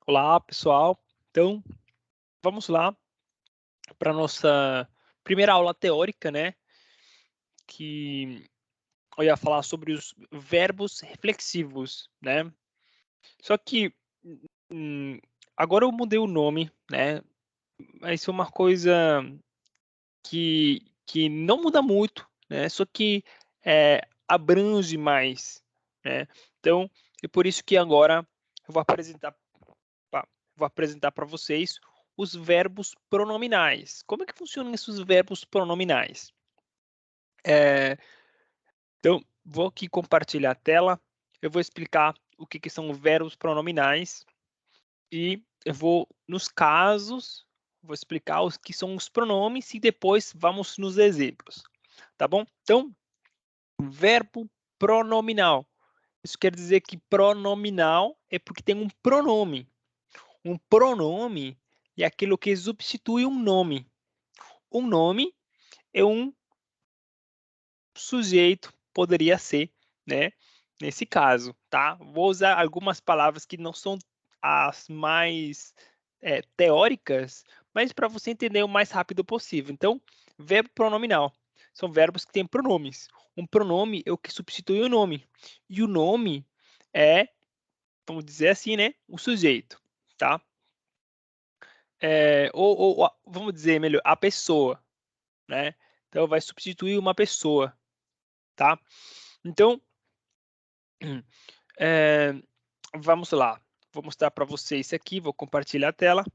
Olá, pessoal. Então, vamos lá para a nossa primeira aula teórica, né? Que eu ia falar sobre os verbos reflexivos, né? Só que hum, agora eu mudei o nome, né? Mas é uma coisa que não muda muito, né? Só que abrange mais, né? Então, é por isso que agora eu vou apresentar para vocês os verbos pronominais. Como é que funcionam esses verbos pronominais? Então, vou aqui compartilhar a tela. Eu vou explicar o que são verbos pronominais e eu vou, nos casos, vou explicar os que são os pronomes e depois vamos nos exemplos, tá bom? Então, verbo pronominal. Isso quer dizer que pronominal é porque tem um pronome. Um pronome é aquilo que substitui um nome. Um nome é um sujeito, poderia ser, né? Nesse caso, tá? Vou usar algumas palavras que não são as mais teóricas, mas para você entender o mais rápido possível. Então, verbo pronominal são verbos que têm pronomes. Um pronome é o que substitui o nome. E o nome é, vamos dizer assim, né? O sujeito, tá? Vamos dizer melhor, a pessoa, né? Então, vai substituir uma pessoa, tá? Então, eh, vamos lá. Vou mostrar para vocês aqui, vou compartilhar a tela,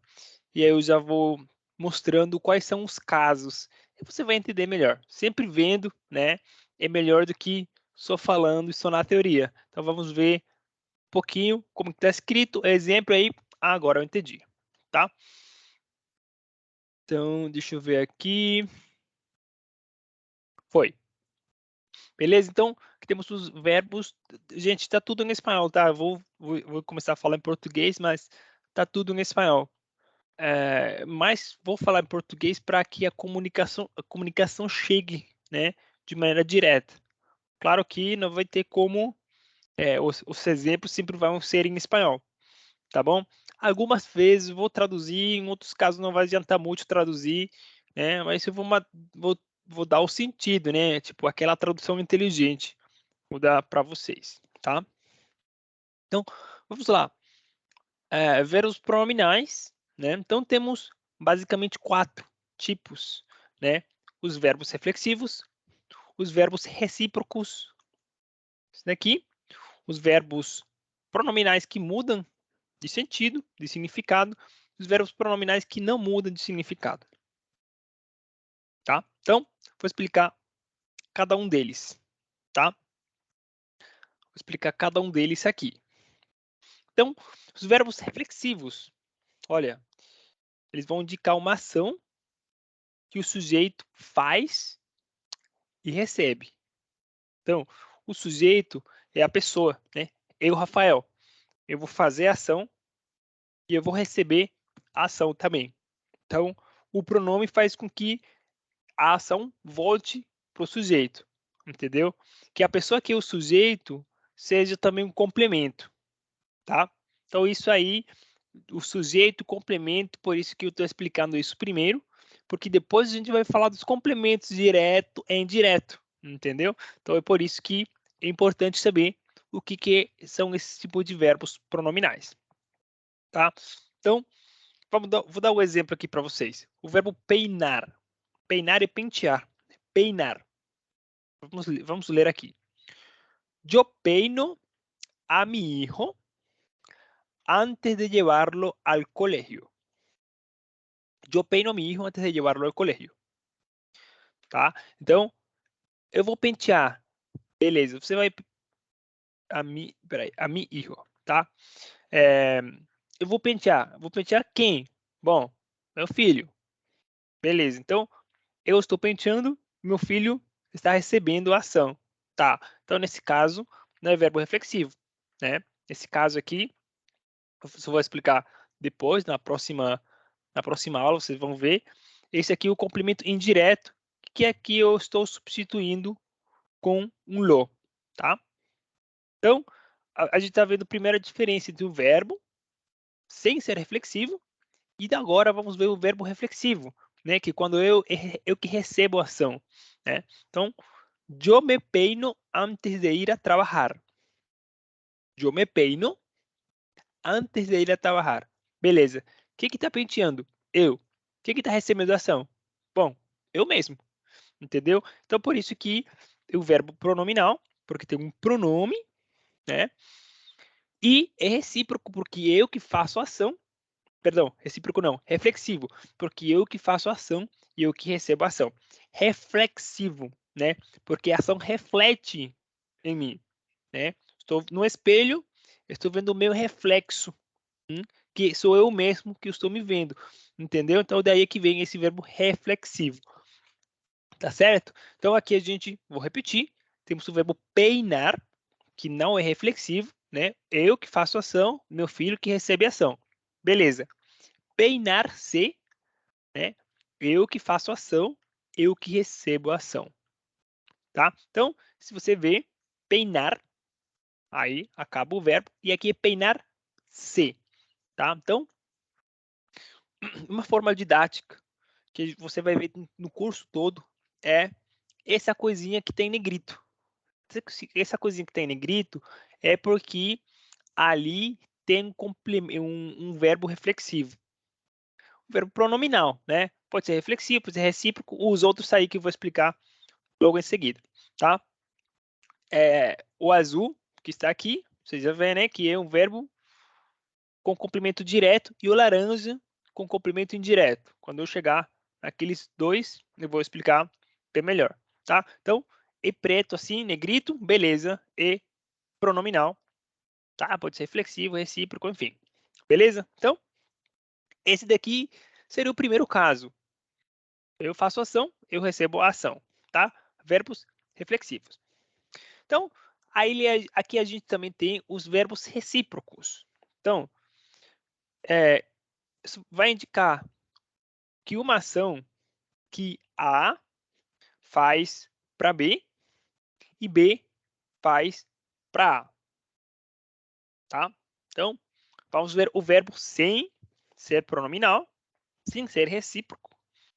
e aí eu já vou mostrando quais são os casos. E você vai entender melhor. Sempre vendo, né? É melhor do que só falando e só na teoria. Então, vamos ver um pouquinho como está escrito. Exemplo aí. Agora eu entendi, tá? Então, deixa eu ver aqui. Foi. Beleza? Então, aqui temos os verbos. Gente, está tudo em espanhol, tá? Eu vou começar a falar em português, mas está tudo em espanhol. Mas vou falar em português para que a comunicação chegue, né, de maneira direta. Claro que não vai ter como, os exemplos sempre vão ser em espanhol, tá bom? Algumas vezes vou traduzir, em outros casos não vai adiantar muito traduzir, né? Mas eu vou dar o sentido, né? Tipo aquela tradução inteligente. Vou dar para vocês, tá? Então, vamos lá. Ver os pronominais, né? Então, temos basicamente 4 tipos, né? Os verbos reflexivos, os verbos recíprocos, esse daqui, os verbos pronominais que mudam de sentido, de significado, os verbos pronominais que não mudam de significado, tá? Então, vou explicar cada um deles, tá? Vou explicar cada um deles aqui. Então, os verbos reflexivos, olha, eles vão indicar uma ação que o sujeito faz e recebe. Então, o sujeito é a pessoa, né? Eu, Rafael, eu vou fazer a ação e eu vou receber a ação também. Então, o pronome faz com que a ação volte para o sujeito, entendeu? Que a pessoa que é o sujeito seja também um complemento, tá? Então, isso aí, o sujeito, complemento, por isso que eu estou explicando isso primeiro, porque depois a gente vai falar dos complementos direto e indireto, entendeu? Então, é por isso que é importante saber o que são esses tipos de verbos pronominais, tá? Então, vou dar um exemplo aqui para vocês. O verbo peinar. Peinar é pentear. Peinar. Vamos ler aqui. Yo peino a mi hijo antes de llevarlo al colegio. Yo peino a mi hijo antes de llevarlo al colegio. Tá? Então, eu vou pentear. Beleza, você vai a mi hijo, tá? Eu vou pentear. Vou pentear quem? Bom, meu filho. Beleza, então eu estou penteando, meu filho está recebendo a ação. Tá, então nesse caso, não é verbo reflexivo, né? Nesse caso aqui, eu só vou explicar depois, na próxima aula, vocês vão ver. Esse aqui é o complemento indireto, que aqui eu estou substituindo com um lo, tá? Então, a gente está vendo a primeira diferença entre o verbo sem ser reflexivo. E agora vamos ver o verbo reflexivo, né? Que quando eu que recebo a ação, né? Então, eu me peino antes de ir a trabalhar. Eu me peino antes de ir a trabalhar. Beleza. Quem que está penteando? Eu. Quem que está recebendo a ação? Bom, eu mesmo. Entendeu? Então, por isso que o verbo pronominal, porque tem um pronome, né? E é recíproco, porque eu que faço a ação. Perdão, recíproco não, reflexivo, porque eu que faço a ação e eu que recebo a ação. Reflexivo, né? Porque a ação reflete em mim, né? Estou no espelho, estou vendo o meu reflexo, que sou eu mesmo que estou me vendo, entendeu? Então daí que vem esse verbo reflexivo, tá certo? Então aqui a gente, vou repetir, temos o verbo peinar, que não é reflexivo, né? Eu que faço a ação, meu filho que recebe a ação. Beleza. Peinar-se, né? Eu que faço a ação, eu que recebo a ação, tá? Então, se você vê peinar, aí acaba o verbo e aqui é peinar-se, tá? Então, uma forma didática que você vai ver no curso todo é essa coisinha que tem negrito. Essa coisinha que tem negrito é porque ali tem um verbo reflexivo. Um verbo pronominal, né? Pode ser reflexivo, pode ser recíproco, os outros aí que eu vou explicar logo em seguida, tá? O azul, que está aqui, vocês já veem, né? Que é um verbo com complemento direto e o laranja com complemento indireto. Quando eu chegar naqueles dois, eu vou explicar bem melhor, tá? Então, e preto assim, negrito, beleza, e pronominal, tá? Pode ser reflexivo, recíproco, enfim. Beleza? Então, esse daqui seria o primeiro caso. Eu faço ação, eu recebo a ação, tá? Verbos reflexivos. Então, aí, aqui a gente também tem os verbos recíprocos. Então, isso vai indicar que uma ação que A faz para B e B faz para A, tá? Então, vamos ver o verbo sem ser pronominal, sem ser recíproco,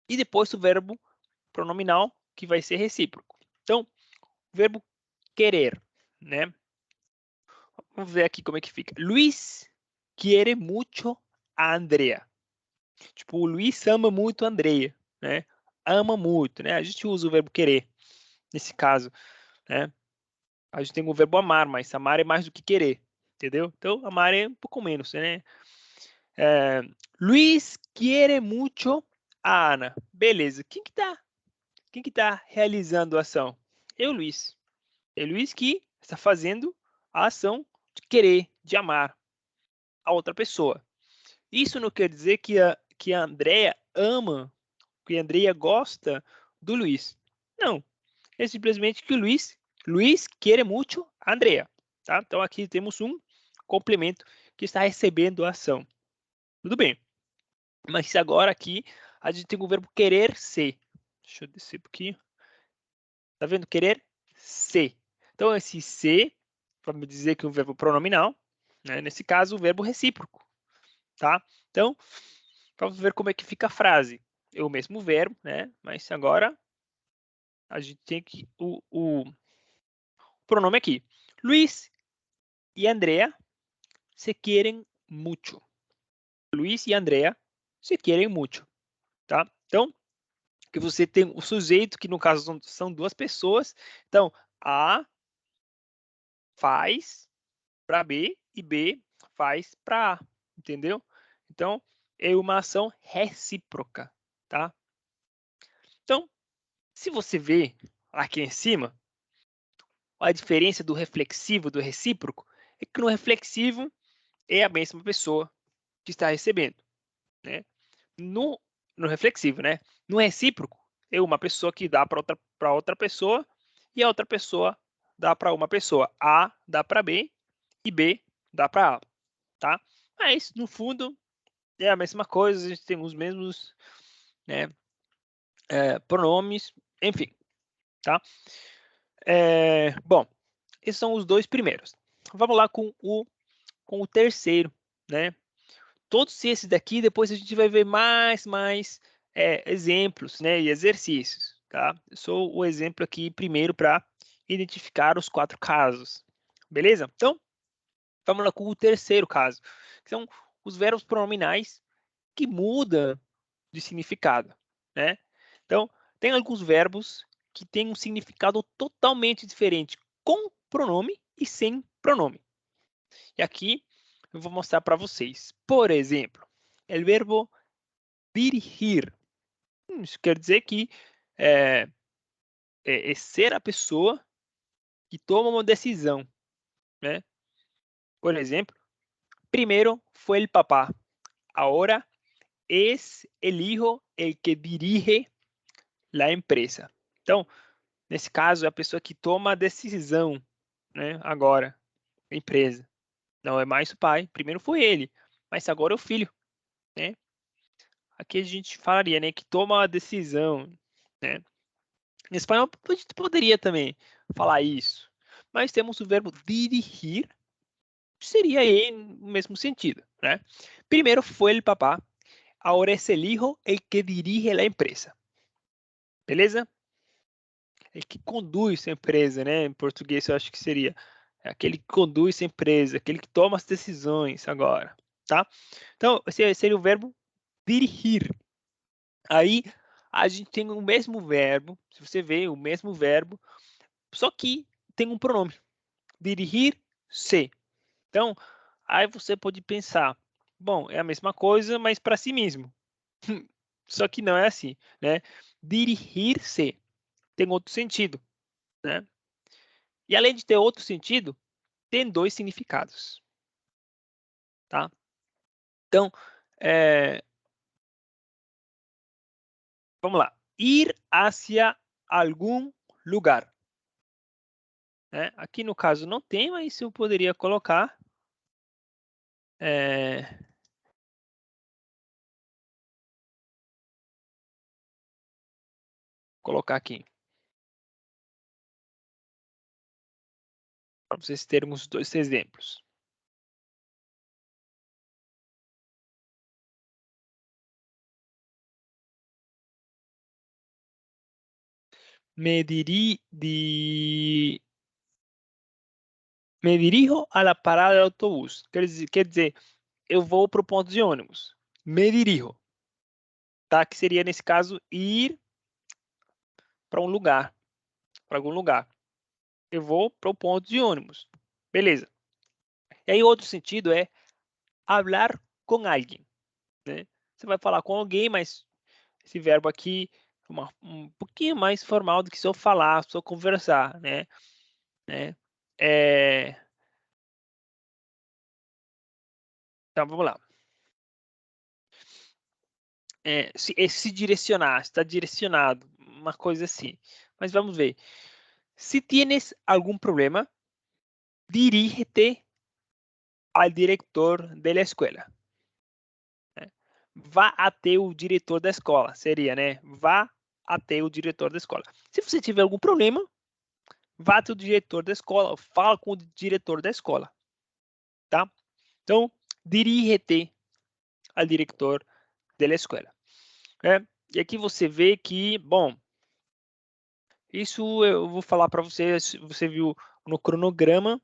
e depois o verbo pronominal que vai ser recíproco. Então, o verbo querer, né? Vamos ver aqui como é que fica. Luiz quiere mucho a Andrea. Tipo, o Luiz ama muito a Andrea, né? Ama muito, né? A gente usa o verbo querer nesse caso, né? A gente tem o verbo amar, mas amar é mais do que querer, entendeu? Então, amar é um pouco menos, né? Luiz quiere mucho a Ana. Beleza. Quem que tá realizando a ação? Eu, Luiz. É Luiz que está fazendo a ação de querer, de amar a outra pessoa. Isso não quer dizer que a Andrea ama, que a Andrea gosta do Luiz. Não. É simplesmente que o Luiz quer muito a Andrea. Tá? Então aqui temos um complemento que está recebendo a ação. Tudo bem. Mas agora aqui a gente tem o verbo querer ser. Deixa eu descer aqui. Tá vendo? Querer ser. Então esse ser, vamos dizer que é um verbo pronominal, né? Nesse caso o verbo recíproco, tá? Então vamos ver como é que fica a frase. É o mesmo verbo, né? Mas agora a gente tem que o pronome aqui. Luiz e Andrea se querem muito. Luiz e Andrea se querem muito, tá? Então, que você tem o sujeito, que no caso são duas pessoas. Então, A faz para B e B faz para A, entendeu? Então, é uma ação recíproca, tá? Então, se você vê aqui em cima, a diferença do reflexivo do recíproco é que no reflexivo é a mesma pessoa que está recebendo, né? No, no reflexivo, né? No recíproco, é uma pessoa que dá para outra pessoa e a outra pessoa dá para uma pessoa. A dá para B e B dá para A, tá? Mas, no fundo, é a mesma coisa, a gente tem os mesmos, né, pronomes, enfim, tá? Bom, esses são os dois primeiros. Vamos lá com o terceiro, né? todos esses daqui, depois a gente vai ver mais exemplos, né, e exercícios, tá? Eu sou o exemplo aqui primeiro para identificar os 4 casos, beleza? Então, vamos lá com o terceiro caso, que são os verbos pronominais que mudam de significado, né? Então, tem alguns verbos que têm um significado totalmente diferente, com pronome e sem pronome. E aqui eu vou mostrar para vocês. Por exemplo, o verbo dirigir. Isso quer dizer que é, é ser a pessoa que toma uma decisão, né? Por exemplo, primero foi el papá, ahora es el hijo el que dirige la empresa. Então, nesse caso, é a pessoa que toma a decisão, né? Agora, a empresa. Não é mais o pai. Primeiro foi ele, mas agora é o filho, né? Aqui a gente falaria, né, que toma a decisão, né? Em espanhol a gente poderia também falar isso, mas temos o verbo dirigir, que seria aí no mesmo sentido, né? Primeiro foi el papá, ahora es el hijo el que dirige la empresa. Beleza? É que conduz a empresa, né? Em português eu acho que seria aquele que conduz a empresa, aquele que toma as decisões agora, tá? Então, esse seria o verbo dirigir. Aí a gente tem o mesmo verbo, se você vê o mesmo verbo, só que tem um pronome, dirigir-se. Então, aí você pode pensar, bom, é a mesma coisa, mas para si mesmo. Só que não é assim, né? Dirigir-se tem outro sentido, né? E além de ter outro sentido, tem dois significados, tá? Então, vamos lá. Ir hacia algum lugar, né? Aqui no caso não tem, mas eu poderia é, colocar aqui, para vocês terem os dois exemplos. Me dirijo a la parada de autobús. Quer dizer, eu vou para o ponto de ônibus. Me dirijo, tá? Que seria, nesse caso, ir para um lugar, para algum lugar. Eu vou para o ponto de ônibus. Beleza. E aí, outro sentido é hablar com alguém, né? Você vai falar com alguém, mas esse verbo aqui é um pouquinho mais formal do que só falar, só conversar, né? É... Então, vamos lá. Se direcionar, está direcionado, uma coisa assim. Mas vamos ver. Se tienes algum problema, dirígete al director de la escuela. Né? Vá até o diretor da escola, seria, né? Vá até o diretor da escola. Se você tiver algum problema, vá até o diretor da escola, fala com o diretor da escola, tá? Então, dirígete al director de la escuela. E aqui você vê que, bom, isso eu vou falar para você, você viu no cronograma,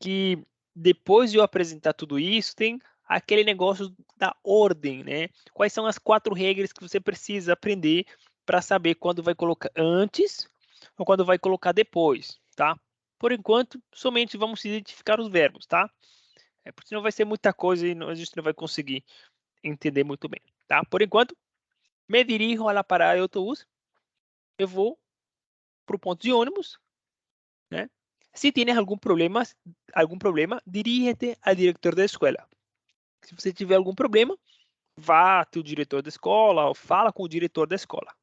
que depois de eu apresentar tudo isso, tem aquele negócio da ordem, né? Quais são as 4 regras que você precisa aprender para saber quando vai colocar antes ou quando vai colocar depois, tá? Por enquanto, somente vamos identificar os verbos, tá? Porque senão vai ser muita coisa e a gente não vai conseguir entender muito bem, tá? Por enquanto, me dirijo a la parada de autobús, eu vou para o ponto de ônibus, né? Se tienes algum problema, dirígete al director da escola. Se você tiver algum problema, vá até o diretor da escola ou fala com o diretor da escola,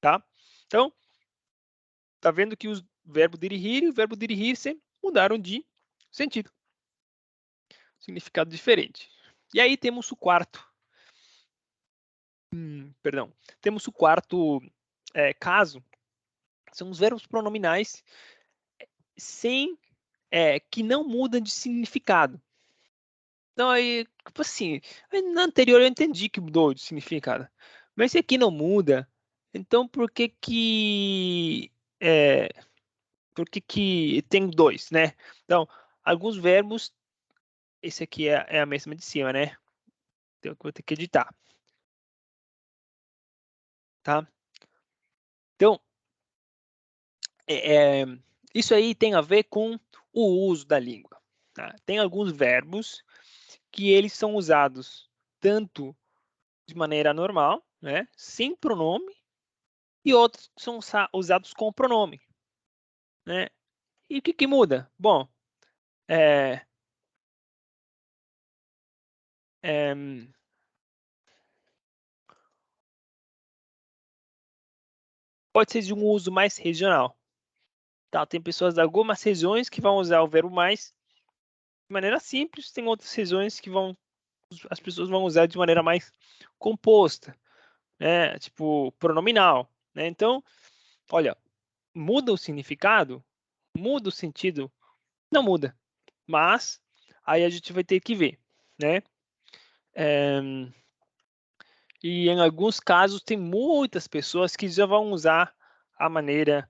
tá? Então, tá vendo que o verbo dirigir e o verbo dirigir-se mudaram de sentido, significado diferente. E aí temos o quarto, perdão, temos o quarto caso, são os verbos pronominais sem que não mudam de significado. Então aí, tipo assim, na anterior eu entendi que mudou de significado, mas esse aqui não muda, então eh, por que que tem 2, né? Então, alguns verbos, esse aqui é a mesma de cima, né? Então eu vou ter que editar, tá? Então, eh, isso aí tem a ver com o uso da língua, tá? Tem alguns verbos que eles são usados tanto de maneira normal, né, sem pronome, e outros que são usados com pronome, né? E o que que muda? Bom, eh eh, pode ser de um uso mais regional, tá? Tem pessoas de algumas regiões que vão usar o verbo mais de maneira simples, tem outras regiões que as pessoas vão usar de maneira mais composta, né, tipo pronominal, né? Então, olha, muda o significado? Muda o sentido? Não muda, mas aí a gente vai ter que ver, né? Eh, e em alguns casos tem muitas pessoas que já vão usar a maneira,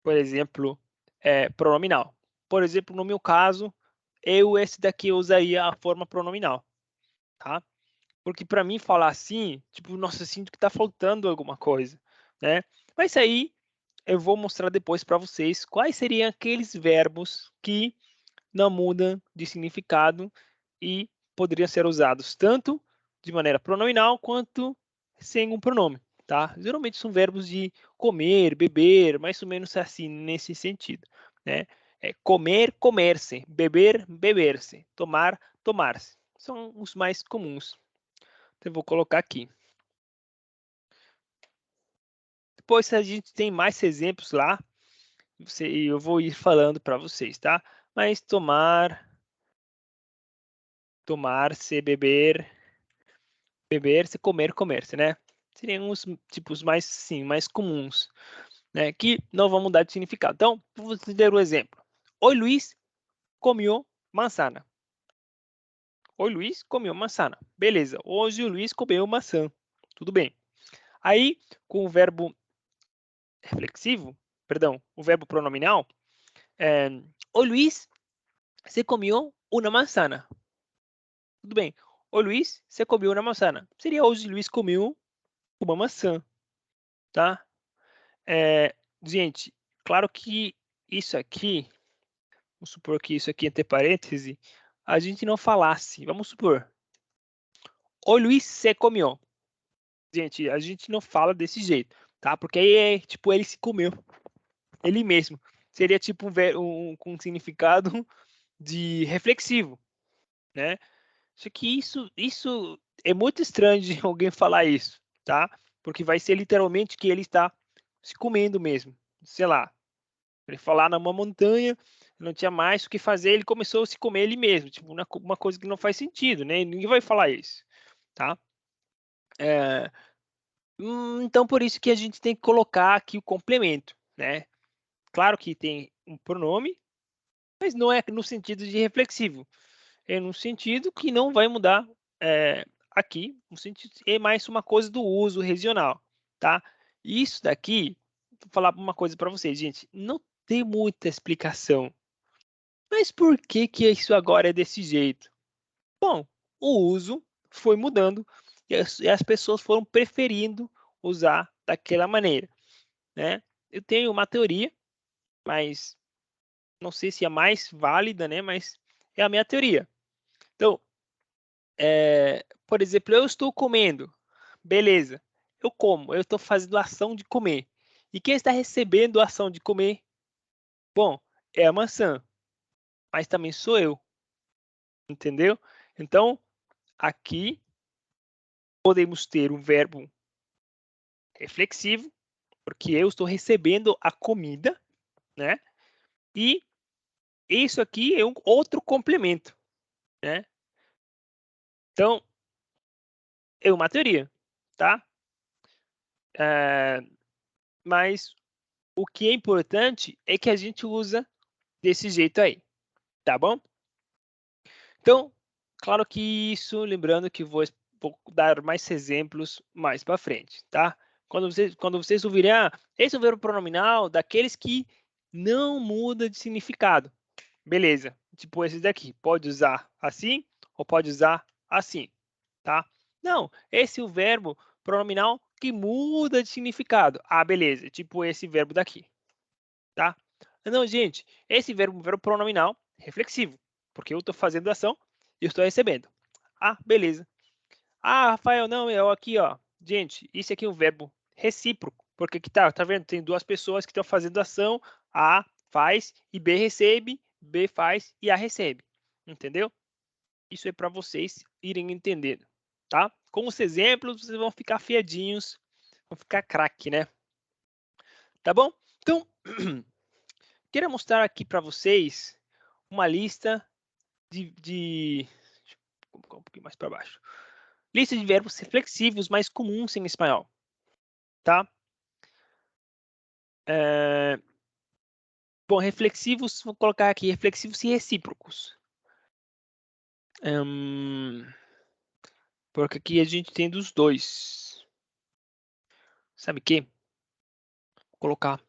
por exemplo, pronominal. Por exemplo, no meu caso, esse daqui eu usaria a forma pronominal, tá? Porque para mim falar assim, tipo, nossa, eu sinto que está faltando alguma coisa, né? Mas aí eu vou mostrar depois para vocês quais seriam aqueles verbos que não mudam de significado e poderiam ser usados tanto de maneira pronominal quanto sem um pronome, tá? Geralmente são verbos de comer, beber, mais ou menos assim, nesse sentido, né? Comer, comer-se, beber, beber-se, tomar, tomar-se. São os mais comuns. Então, eu vou colocar aqui. Depois a gente tem mais exemplos lá, e eu vou ir falando para vocês, tá? Mas tomar, tomar-se, beber, beber-se, comer, comer-se, né? Seriam os tipos mais, sim, mais comuns, né? Que não vão mudar de significado. Então, vou te dar um exemplo. Oi, Luiz, comeu manzana. Oi, Luiz, comeu manzana. Beleza. Hoje o Luiz comeu maçã. Tudo bem. Aí, com o verbo reflexivo, perdão, o verbo pronominal, é, Oi, Luiz, você comeu uma manzana. Tudo bem. Oi, Luiz, você comeu uma manzana. Seria hoje Luiz comeu uma maçã, tá? Gente, claro que isso aqui, vamos supor que isso aqui entre parênteses, a gente não falasse. Vamos supor, oi Luiz, você comeu. Gente, a gente não fala desse jeito, tá? Porque aí é tipo, ele se comeu, ele mesmo. Seria tipo com um significado de reflexivo, né? Só que isso é muito estranho de alguém falar isso, tá? Porque vai ser literalmente que ele está se comendo mesmo. Sei lá, ele foi lá numa montanha, não tinha mais o que fazer, ele começou a se comer ele mesmo, tipo, uma coisa que não faz sentido, né? Ninguém vai falar isso, tá? Eh, então por isso que a gente tem que colocar aqui o complemento, né? Claro que tem um pronome, mas não é no sentido de reflexivo, é no sentido que não vai mudar, aqui, no sentido é mais uma coisa do uso regional, tá? Isso daqui, vou falar uma coisa para vocês, gente, não tem muita explicação. Mas por que que isso agora é desse jeito? Bom, o uso foi mudando e as pessoas foram preferindo usar daquela maneira, né? Eu tenho uma teoria, mas não sei se é mais válida, né? Mas é a minha teoria. Então, por exemplo, eu estou comendo, beleza? Eu como, eu estou fazendo a ação de comer. E quem está recebendo a ação de comer? Bom, é a maçã, mas também sou eu, entendeu? Então, aqui podemos ter um verbo reflexivo, porque eu estou recebendo a comida, né? E isso aqui é um outro complemento, né? Então, é uma teoria, tá? Eh, mas o que é importante é que a gente usa desse jeito aí, tá bom? Então, Claro que isso, lembrando que vou dar mais exemplos mais para frente, tá? Quando vocês ouvirem, esse é o verbo pronominal daqueles que não muda de significado. Beleza, tipo esse daqui, pode usar assim ou pode usar assim, tá? Não, esse é o verbo pronominal que muda de significado. Ah, beleza, tipo esse verbo daqui, tá? Não, gente, esse verbo pronominal reflexivo, porque eu estou fazendo ação e eu estou recebendo. Ah, beleza. Ah, Rafael, não, eu aqui, ó. Gente, isso aqui é um verbo recíproco, porque aqui tá vendo? Tem duas pessoas que estão fazendo ação, A faz e B recebe, B faz e A recebe. Entendeu? Isso é para vocês irem entendendo, tá? Com os exemplos, vocês vão ficar afiadinhos, vão ficar craque, né? Tá bom? Então, quero mostrar aqui para vocês uma lista deixa eu colocar um pouquinho mais para baixo. Lista de verbos reflexivos mais comuns em espanhol, tá? Bom, reflexivos, vou colocar aqui, reflexivos e recíprocos. Porque aqui a gente tem dos dois. Sabe o quê? Vou colocar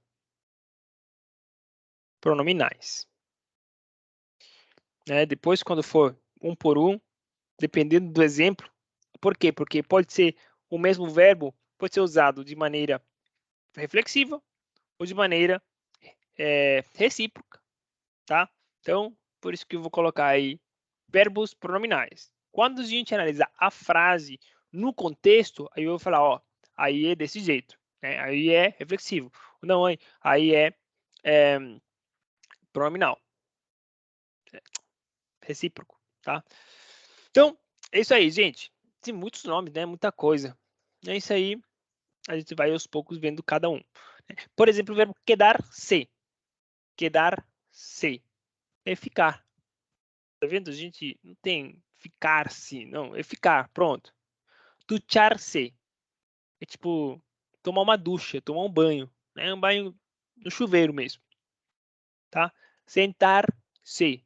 pronominais. Né? Depois, quando for um por um, dependendo do exemplo. Por quê? Porque pode ser o mesmo verbo, pode ser usado de maneira reflexiva ou de maneira recíproca, tá? Então, por isso que eu vou colocar aí verbos pronominais. Quando a gente analisar a frase no contexto, aí eu vou falar, ó, aí é desse jeito, né? Aí é reflexivo. Não, aí é pronominal, recíproco, tá? Então, é isso aí, gente. Tem muitos nomes, né? Muita coisa. É isso aí, a gente vai aos poucos vendo cada um. Né? Por exemplo, o verbo quedar-se. Quedar-se é ficar. Tá vendo? A gente não tem ficar-se, não. É ficar, pronto. Duchar-se é tipo tomar uma ducha, tomar um banho. Né? Um banho no chuveiro mesmo. Tá? Sentar-se.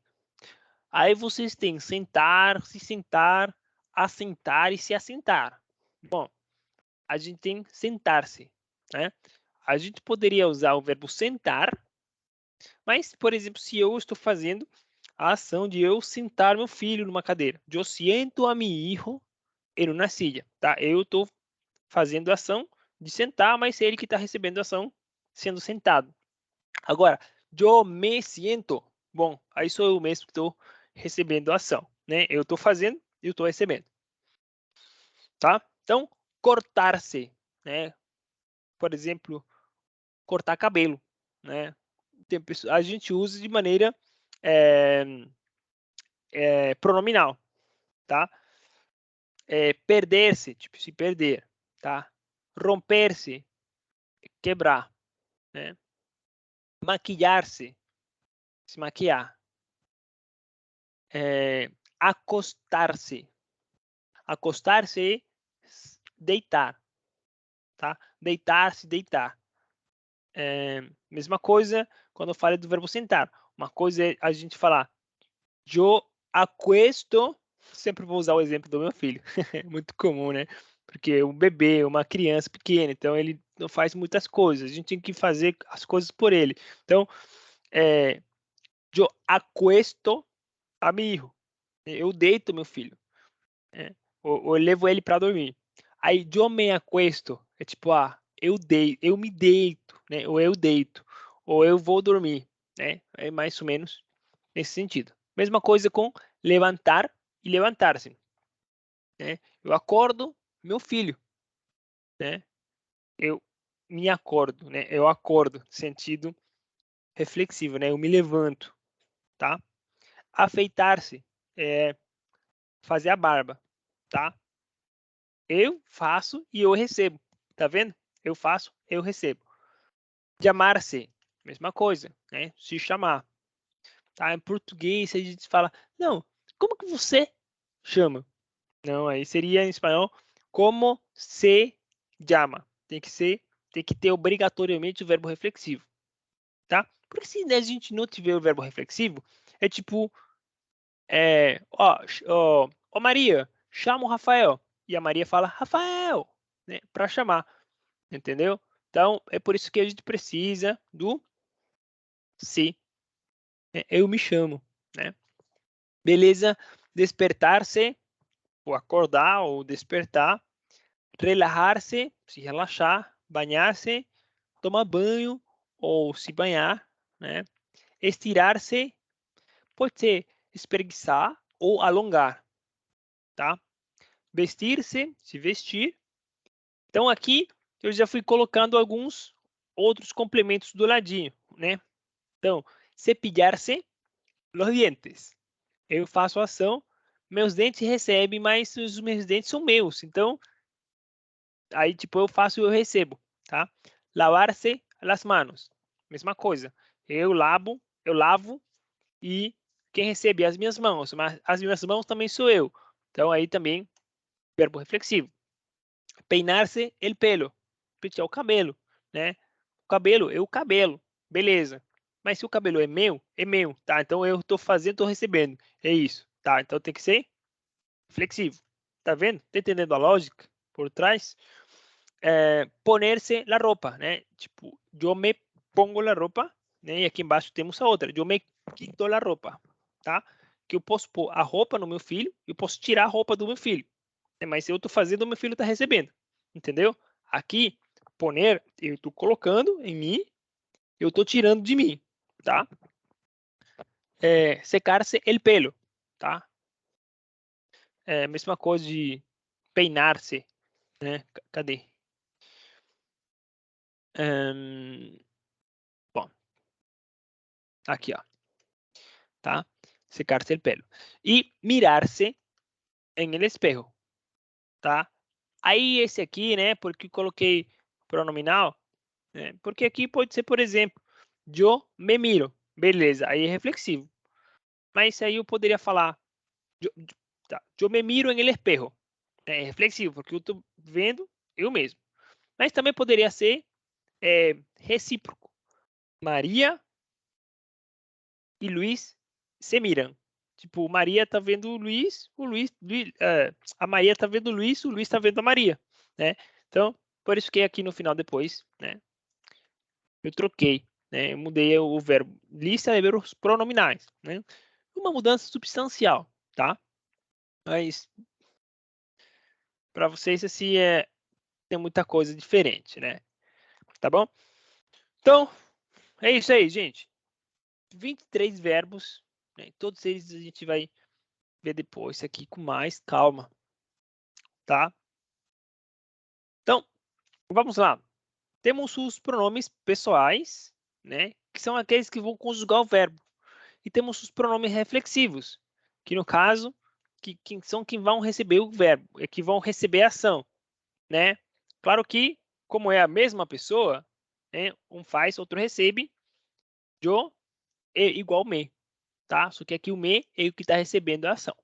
Aí vocês têm sentar, se sentar, assentar e se assentar. Bom, a gente tem sentar-se. Né? A gente poderia usar o verbo sentar, mas, por exemplo, se eu estou fazendo a ação de eu sentar meu filho numa cadeira. Eu siento a mi hijo em uma silla, tá? Eu estou fazendo a ação de sentar, mas é ele que está recebendo a ação sendo sentado. Agora, eu me siento. Bom, aí sou eu mesmo que estou recebendo a ação, né? Eu estou fazendo e eu estou recebendo, tá? Então, cortar-se, né? Por exemplo, cortar cabelo, né? A gente usa de maneira é, pronominal, tá? Perder-se, tipo se perder, tá? Romper-se, quebrar, né? Maquilhar-se, se maquiar. Acostar-se, acostar-se, deitar, tá? Deitar-se, deitar. Mesma coisa quando eu falo do verbo sentar. Uma coisa é a gente falar, eu acuesto, sempre vou usar o exemplo do meu filho, muito comum, né? Porque um bebê, uma criança pequena, então ele não faz muitas coisas, a gente tem que fazer as coisas por ele. Então, eu acuesto a mi hijo, eu deito meu filho, né? Ou eu levo ele para dormir. Aí, eu me acuesto, é tipo, eu me deito, né? Ou eu deito, ou eu vou dormir, né? É mais ou menos nesse sentido. Mesma coisa com levantar e levantar-se, né? Eu acordo meu filho, né? Eu me acordo, né? Eu acordo, sentido reflexivo, né? Eu me levanto, tá? Afeitar-se é fazer a barba, tá? Eu faço e eu recebo, tá vendo? Eu faço, eu recebo. Chamar-se, mesma coisa, né? Se chamar, tá? Em português a gente fala, não, como que você chama? Não, aí seria em espanhol, como se llama. Tem que ter obrigatoriamente o verbo reflexivo, tá? Porque se a gente não tiver o verbo reflexivo, é tipo Ó, Maria, chama o Rafael. E a Maria fala, Rafael, né, para chamar, entendeu? Então, é por isso que a gente precisa do se. Eu me chamo, né? Beleza? Despertar-se, ou acordar, ou despertar. Relajar-se, se relaxar. Banhar-se, tomar banho, ou se banhar, né? Estirar-se, pode ser espreguiçar ou alongar, tá? Vestir-se, se vestir. Então, aqui eu já fui colocando alguns outros complementos do ladinho, né? Então, cepilhar-se los dientes. Eu faço a ação, meus dentes recebem, mas os meus dentes são meus. Então, aí, tipo, eu faço e eu recebo, tá? Lavar-se las manos. Mesma coisa. Eu lavo e quem recebe é as minhas mãos, mas as minhas mãos também sou eu. Então, aí também, verbo reflexivo. Peinar-se el pelo, pentear o cabelo, né? O cabelo, beleza. Mas se o cabelo é meu, tá? Então eu tô fazendo, tô recebendo, é isso, tá? Então tem que ser flexível, tá vendo? Tá entendendo a lógica por trás? Poner-se la roupa, né? Tipo, eu me pongo la roupa, né? E aqui embaixo temos a outra, eu me quito la roupa, tá? Que eu posso pôr a roupa no meu filho, eu posso tirar a roupa do meu filho, né? Mas eu tô fazendo, o meu filho tá recebendo, entendeu? Aqui, poner, eu tô colocando em mim, eu tô tirando de mim, tá? Secar-se el pelo, tá? Mesma coisa de peinar-se, né? Cadê? Bom, aqui, ó, tá? Secar-se el pelo. E mirar-se em el espejo, tá? Aí esse aqui, né? Porque coloquei pronominal, né? Porque aqui pode ser, por exemplo, eu me miro, beleza? Aí é reflexivo. Mas aí eu poderia falar, tá, eu me miro em el espejo. É reflexivo, porque eu estou vendo eu mesmo. Mas também poderia ser recíproco. Maria e Luiz se miram. Tipo, Maria tá vendo o Luiz a Maria tá vendo o Luiz tá vendo a Maria, né? Então, por isso que aqui no final depois, né? Eu troquei, né? Eu mudei o verbo lista de verbos pronominais, né? Uma mudança substancial, tá? Mas para vocês assim tem muita coisa diferente, né? Tá bom? Então, é isso aí, gente. 23 verbos, né? Todos eles a gente vai ver depois aqui com mais calma, tá? Então, vamos lá. Temos os pronomes pessoais, né? Que são aqueles que vão conjugar o verbo. E temos os pronomes reflexivos, que no caso, que são quem vão receber o verbo, que vão receber a ação, né? Claro que, como é a mesma pessoa, né? Um faz, outro recebe. Eu é igual me, tá? Só que aqui o me é o que está recebendo a ação,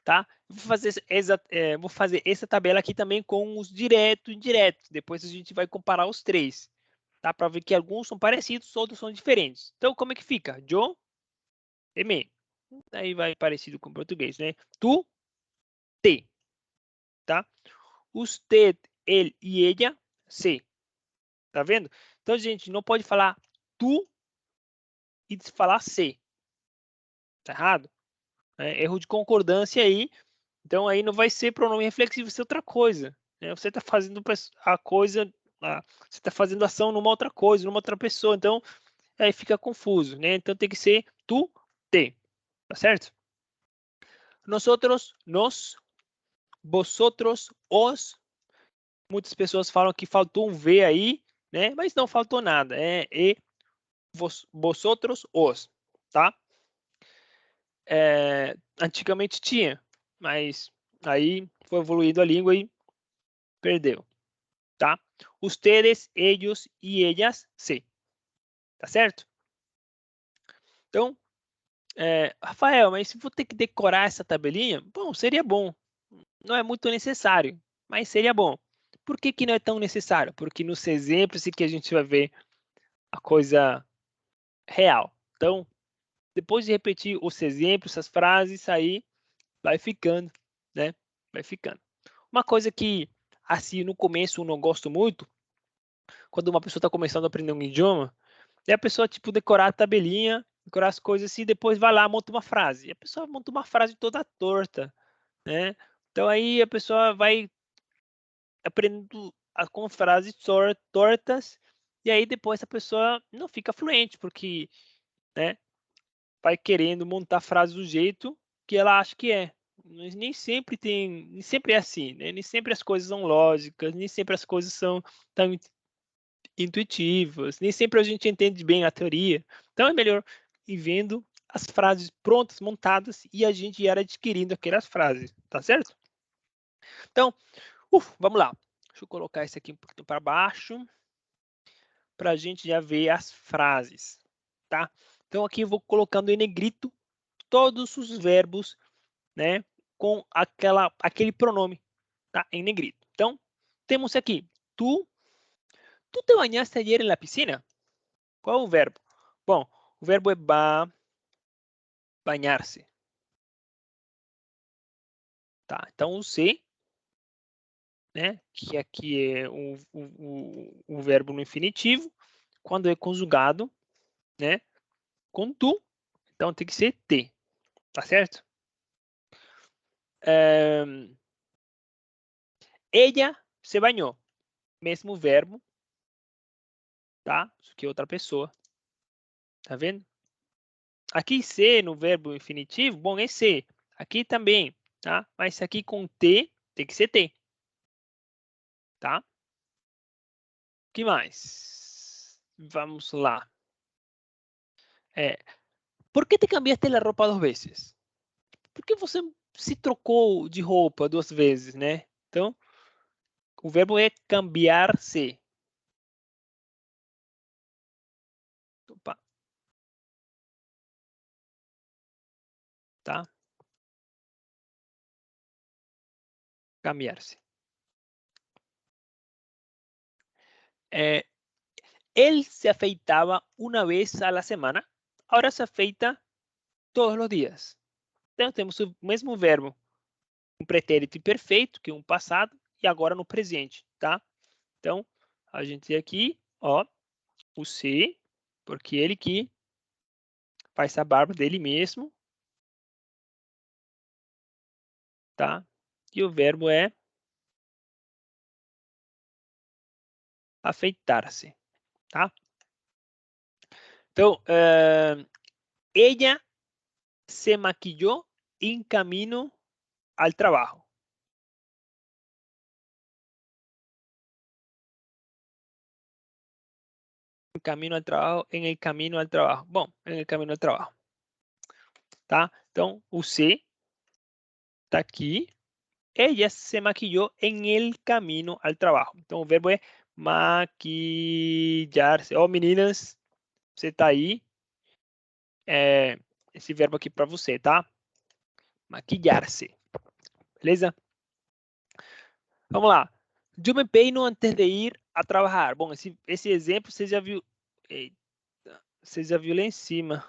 tá? Vou fazer essa tabela aqui também com os direto e indireto. Depois a gente vai comparar os três, tá? Para ver que alguns são parecidos, outros são diferentes. Então, como é que fica? Eu e me. Aí vai parecido com o português, né? Tu, te, tá? Usted, ele e ella, se. Tá vendo? Então, gente, não pode falar tu e falar se. Tá errado? Erro de concordância aí. Então, aí não vai ser pronome reflexivo, vai ser outra coisa, né? Você está fazendo a coisa, você está fazendo ação numa outra coisa, numa outra pessoa. Então, aí fica confuso, né? Então, tem que ser tu, te. Tá certo? Nosotros, nos, vosotros, os. Muitas pessoas falam que faltou um V aí, né? Mas não faltou nada. Vosotros, os, tá? Antigamente tinha, mas aí foi evoluído a língua e perdeu, tá? Ustedes, ellos e ellas, sí. Tá certo? Então, Rafael, mas se vou ter que decorar essa tabelinha, bom, seria bom. Não é muito necessário, mas seria bom. Por que que não é tão necessário? Porque nos exemplos que a gente vai ver a coisa real. Então, depois de repetir os exemplos, as frases, aí vai ficando, né? Vai ficando. Uma coisa que, assim, no começo eu não gosto muito, quando uma pessoa está começando a aprender um idioma, é a pessoa, tipo, decorar a tabelinha, decorar as coisas assim, depois vai lá, monta uma frase. E a pessoa monta uma frase toda torta, né? Então aí a pessoa vai aprendendo com frases tortas, e aí depois a pessoa não fica fluente, porque, né, vai querendo montar a frase do jeito que ela acha que é. Mas nem sempre é assim, né? Nem sempre as coisas são lógicas, nem sempre as coisas são tão intuitivas, nem sempre a gente entende bem a teoria. Então é melhor ir vendo as frases prontas, montadas, e a gente ir adquirindo aquelas frases, tá certo? Então, vamos lá. Deixa eu colocar esse aqui um pouquinho para baixo, para a gente já ver as frases, tá? Então aqui eu vou colocando em negrito todos os verbos, né, com aquele pronome, tá? Em negrito. Então, temos aqui, tu te bañaste ayer en la piscina? Qual é o verbo? Bom, o verbo é banhar-se, tá? Então, o se, né, que aqui é o verbo no infinitivo, quando é conjugado, né, com tu, então tem que ser te, tá certo? Ella se banhou, mesmo verbo, tá? Isso aqui é outra pessoa, tá vendo? Aqui ser no verbo infinitivo, bom, é ser. Aqui também, tá? Mas aqui com T, tem que ser T, tá? O que mais? Vamos lá. ¿Por que te cambiaste a roupa 2 vezes? Por que você se trocou de roupa 2 vezes, né? Então, o verbo é cambiar-se. Opa, tá? Cambiar-se. Él se afeitaba una vez a la semana, ahora se afeita todos os dias. Então, temos o mesmo verbo, um pretérito imperfeito, que é um passado, e agora no presente, tá? Então, a gente tem aqui, ó, o se, porque ele que faz a barba dele mesmo, tá? E o verbo é afeitar-se, tá? Então, ella se maquilló en camino al trabajo. En camino al trabajo, en el camino al trabajo. Bom, en el camino al trabajo, tá? Então, o se tá aqui. Ella se maquilló en el camino al trabajo. Então, o verbo é maquillar-se. Ó, meninas, você tá aí. Esse verbo aqui para você, tá? Maquillar-se. Beleza? Vamos lá. Eu me peino antes de ir a trabalhar. Bom, esse exemplo você já viu. Eita, você já viu lá em cima.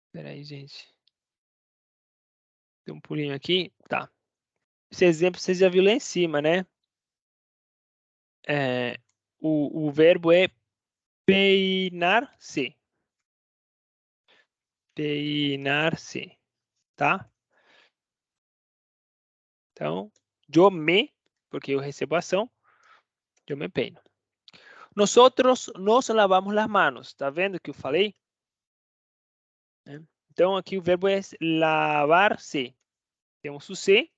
Espera aí, gente. Tem um pulinho aqui. Tá. Esse exemplo você já viu lá em cima, né? O verbo é peinar-se. Peinar-se, tá? Então, eu me, porque eu recebo ação, eu me peino. Nosotros nos lavamos las manos. Tá vendo que eu falei? Então, aqui o verbo é lavar-se. Temos o se.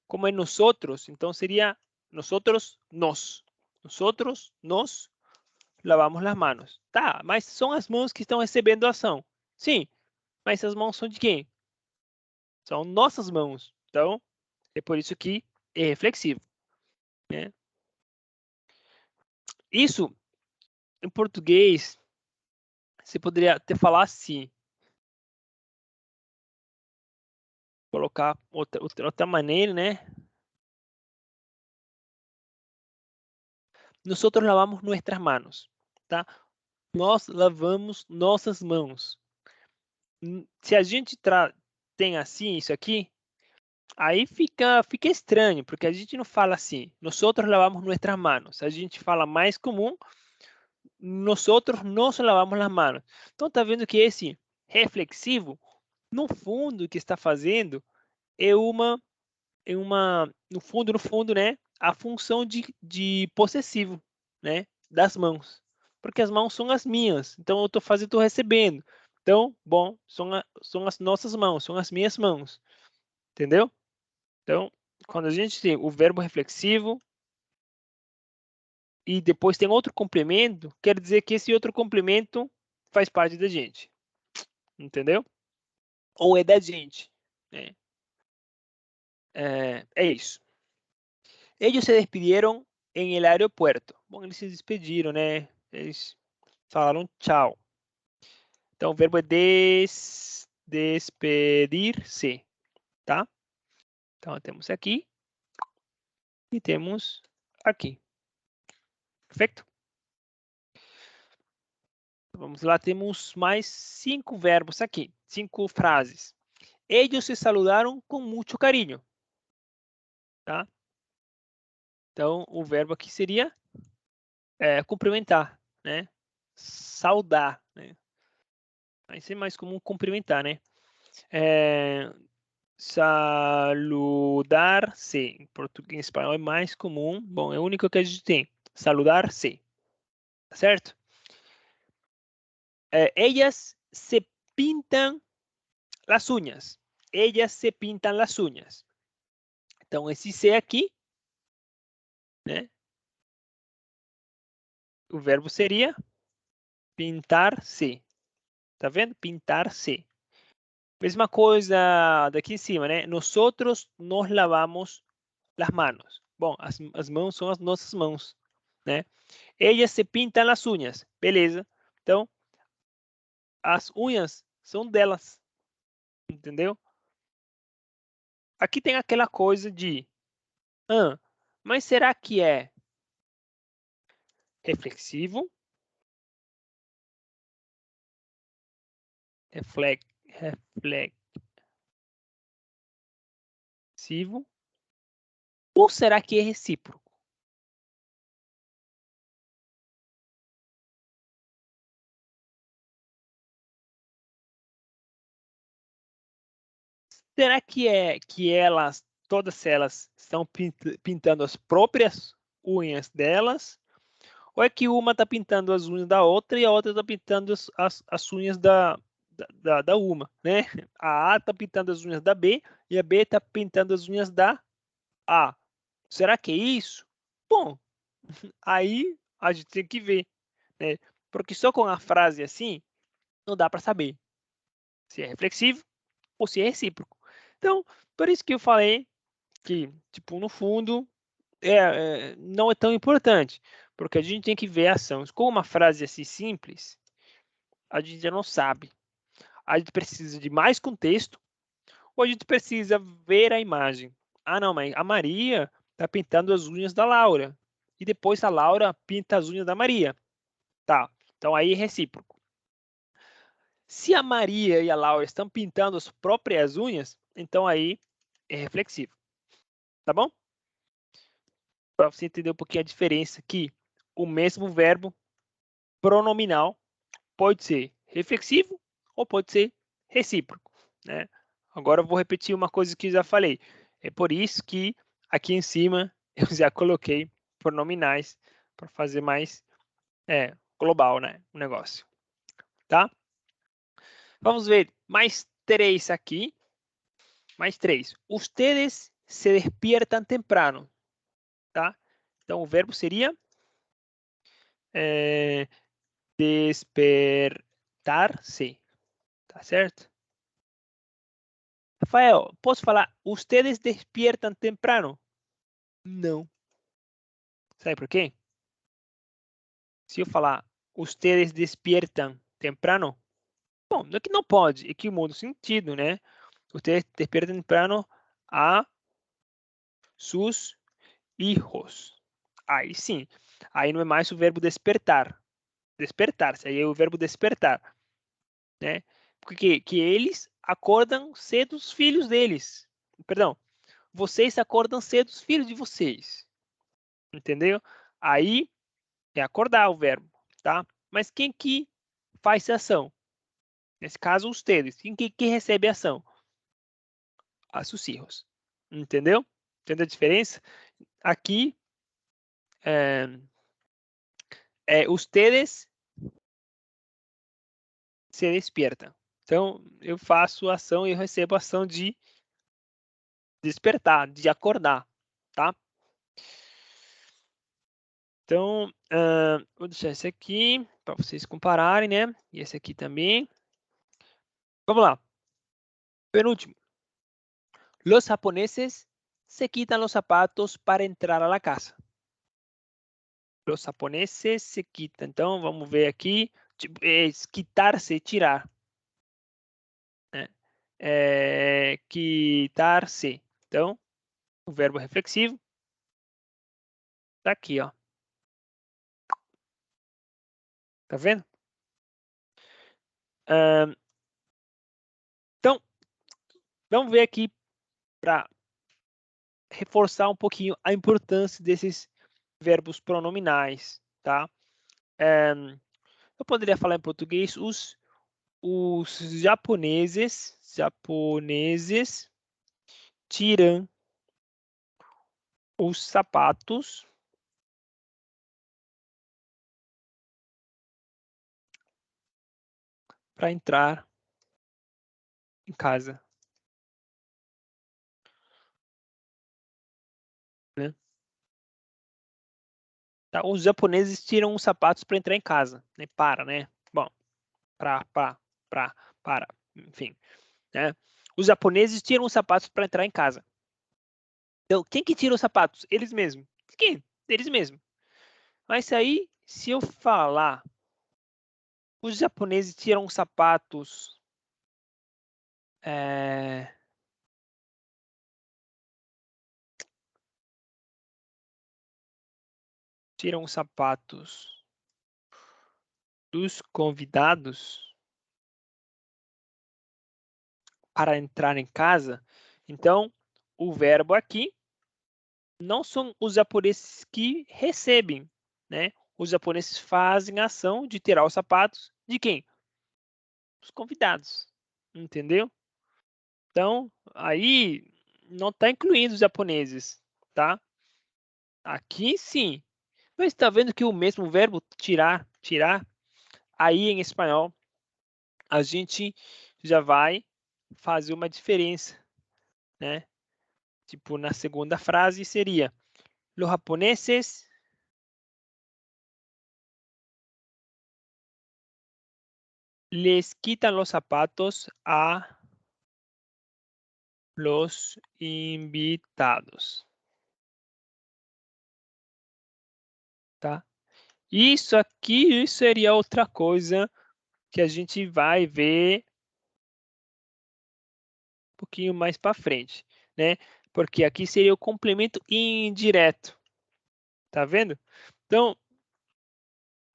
Como é nosotros, então seria nosotros nos. Nosotros nos lavamos las manos. Tá, mas são as mãos que estão recebendo a ação. Sim, mas as mãos são de quem? São nossas mãos. Então, é por isso que é reflexivo, né? Isso, em português, você poderia até falar assim. Colocar outra maneira, né? Nosotros lavamos nuestras manos, tá? Nós lavamos nossas mãos. Se a gente tem assim isso aqui, aí fica estranho, porque a gente não fala assim, nosotros lavamos nuestras manos. A gente fala mais comum, nosotros nos lavamos las manos. Então tá vendo que esse reflexivo, no fundo, o que está fazendo é uma no fundo, né, a função de possessivo, né, das mãos. Porque as mãos são as minhas, então eu estou fazendo, estou recebendo. Então, bom, são as nossas mãos, são as minhas mãos, entendeu? Então, quando a gente tem o verbo reflexivo e depois tem outro complemento, quer dizer que esse outro complemento faz parte da gente, entendeu? Ou é da gente, né? É isso. Ellos se despidieron en el aeropuerto. Bom, eles se despediram, né? Eles falaram tchau. Então, o verbo é despedir-se, tá? Então, temos aqui e temos aqui. Perfeito? Vamos lá, temos mais 5 verbos aqui, 5 frases. Ellos se saludaram com muito carinho, tá? Então, o verbo aqui seria cumprimentar, né? Saudar, né? Vai ser mais comum cumprimentar, né? Saludar-se. Em português, em espanhol é mais comum. Bom, é o único que a gente tem. Saludar-se. Tá certo? Ellas se pintam las uñas. Ellas se pintam las uñas. Então, esse se aqui, né? O verbo seria pintar-se. Tá vendo? Pintar-se. Mesma coisa daqui em cima, né? Nosotros nos lavamos las manos. Bom, as mãos são as nossas mãos, né? Ellas se pintam las uñas. Beleza. Então, as unhas são delas, entendeu? Aqui tem aquela coisa de, mas será que é reflexivo, reflexivo, ou será que é recíproco? Será que todas elas estão pintando as próprias unhas delas? Ou é que uma está pintando as unhas da outra e a outra está pintando as unhas da uma, né? A está pintando as unhas da B e a B está pintando as unhas da A. Será que é isso? Bom, aí a gente tem que ver, né? Porque só com a frase assim não dá para saber se é reflexivo ou se é recíproco. Então, por isso que eu falei que, tipo, no fundo, não é tão importante, porque a gente tem que ver a ação. Com uma frase assim simples, a gente já não sabe. A gente precisa de mais contexto ou a gente precisa ver a imagem. Ah, não, mas a Maria está pintando as unhas da Laura. E depois a Laura pinta as unhas da Maria. Tá, então aí é recíproco. Se a Maria e a Laura estão pintando as próprias unhas, então aí é reflexivo. Tá bom? Para você entender um pouquinho a diferença que o mesmo verbo pronominal pode ser reflexivo ou pode ser recíproco, né? Agora eu vou repetir uma coisa que eu já falei. É por isso que aqui em cima eu já coloquei pronominais para fazer mais global, né, o negócio, tá? Vamos ver mais 3 aqui. Mais 3. Ustedes se despiertan temprano, tá? Então o verbo seria despertar-se, tá certo? Rafael, posso falar, ustedes despiertan temprano? Não. Sabe por quê? Se eu falar, ustedes despiertan temprano? Bom, não é que não pode, é que muda o sentido, né? Ustedes despiertan temprano a sus hijos. Aí sim, aí não é mais o verbo despertar, Despertar-se. Aí é o verbo despertar, né? Porque que eles acordam cedo os filhos deles. Perdão, vocês acordam cedo os filhos de vocês. Entendeu? Aí é acordar o verbo, tá? Mas quem que faz a ação? Nesse caso, ustedes. Quem que recebe a ação? A sus hijos. Entendeu? Entendeu a diferença? Aqui, ustedes se despiertam. Então, eu faço a ação e eu recebo a ação de despertar, de acordar, tá? Então, vou deixar esse aqui para vocês compararem, né? E esse aqui também. Vamos lá. Penúltimo. Los japoneses se quitan los zapatos para entrar a la casa. Los japoneses se quitam. Então, vamos ver aqui. Tipo, quitar-se, tirar. Né? Quitar-se. Então, o verbo reflexivo está aqui, ó. Tá vendo? Então, vamos ver aqui para reforçar um pouquinho a importância desses verbos pronominais, tá? Eu poderia falar em português os japoneses tiram os sapatos para entrar em casa, né? Tá, os japoneses tiram os sapatos para entrar em casa, né? Para, né? Bom, para, enfim, né? Os japoneses tiram os sapatos para entrar em casa. Então, quem que tira os sapatos? Eles mesmos. Quem? Eles mesmos. Mas aí, se eu falar, os japoneses tiram os sapatos tiram os sapatos dos convidados para entrar em casa. Então, o verbo aqui não são os japoneses que recebem, né? Os japoneses fazem a ação de tirar os sapatos de quem? Os convidados, entendeu? Então, aí não está incluindo os japoneses, tá? Aqui sim. Mas está vendo que o mesmo verbo tirar, aí em espanhol, a gente já vai fazer uma diferença, né? Tipo, na segunda frase seria: los japoneses les quitan los zapatos a los invitados. Tá? Isso aqui seria outra coisa que a gente vai ver um pouquinho mais para frente, né? Porque aqui seria o complemento indireto. Tá vendo? Então,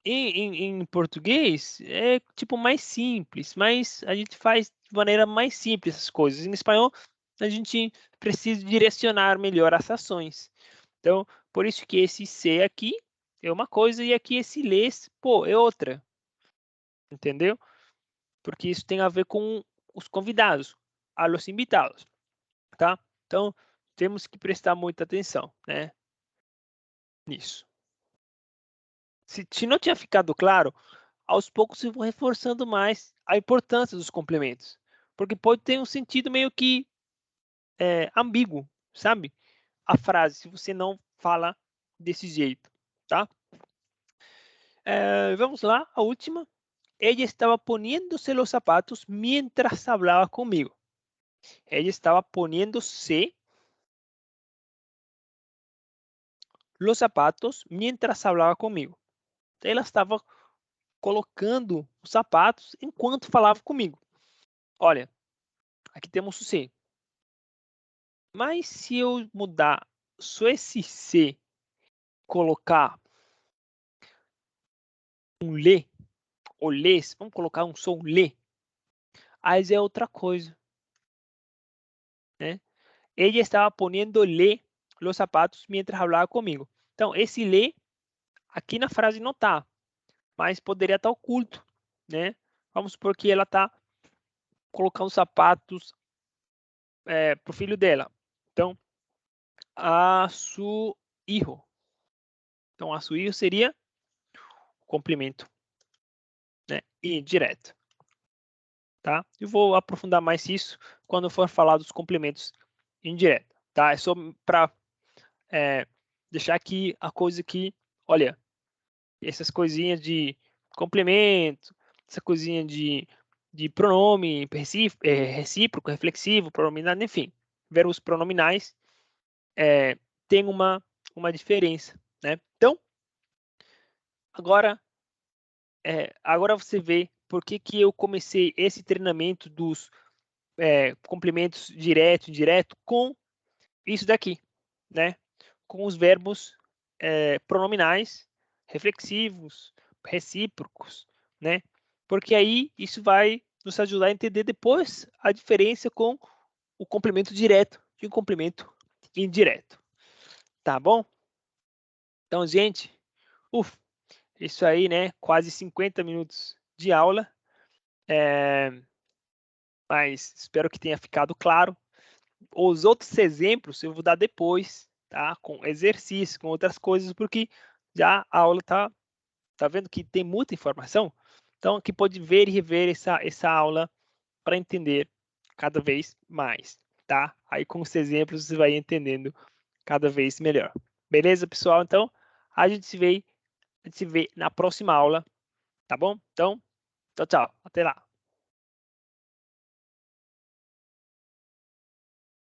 em português é tipo mais simples, mas a gente faz de maneira mais simples as coisas. Em espanhol, a gente precisa direcionar melhor as ações. Então, por isso que esse ser aqui é uma coisa e aqui esse les, pô, é outra. Entendeu? Porque isso tem a ver com os convidados, a los invitados, tá? Então, temos que prestar muita atenção, né? Nisso. Se não tinha ficado claro, aos poucos eu vou reforçando mais a importância dos complementos, porque pode ter um sentido meio que ambíguo, sabe? A frase, se você não fala desse jeito, tá? Vamos lá, a última. Ella estaba poniéndose los zapatos mientras hablaba conmigo. Ella estaba poniéndose los zapatos mientras hablaba comigo. Ela estava colocando os sapatos enquanto falava comigo. Olha, aqui temos o C. Mas se eu mudar só esse C, colocar um lê, ou les, vamos colocar um som lê, aí já é outra coisa, né? Ella estava poniendo-lhe los zapatos mientras hablaba comigo. Então, esse lê aqui na frase não está, mas poderia estar oculto, né? Vamos supor que ela está colocando sapatos para o filho dela. Então, a su hijo. Então, a su hijo seria complemento, né? Indireto, tá? Eu vou aprofundar mais isso quando for falar dos complementos indiretos, tá? É só para deixar aqui a coisa que, olha, essas coisinhas de complemento, essa coisinha de pronome recíproco, reflexivo, pronominal, enfim, verbos pronominais tem uma diferença, né? Então, agora você vê por que eu comecei esse treinamento dos complementos direto e indireto com isso daqui, né? Com os verbos pronominais reflexivos, recíprocos, né? Porque aí isso vai nos ajudar a entender depois a diferença com o complemento direto e o complemento indireto, tá bom? Então, gente, isso aí, né? Quase 50 minutos de aula, mas espero que tenha ficado claro. Os outros exemplos eu vou dar depois, tá? Com exercício, com outras coisas, porque já a aula tá vendo que tem muita informação. Então, aqui pode ver e rever essa aula para entender cada vez mais, tá? Aí com os exemplos você vai entendendo cada vez melhor. Beleza, pessoal? Então, a gente se vê na próxima aula, tá bom? Então, tchau, tchau. Até lá.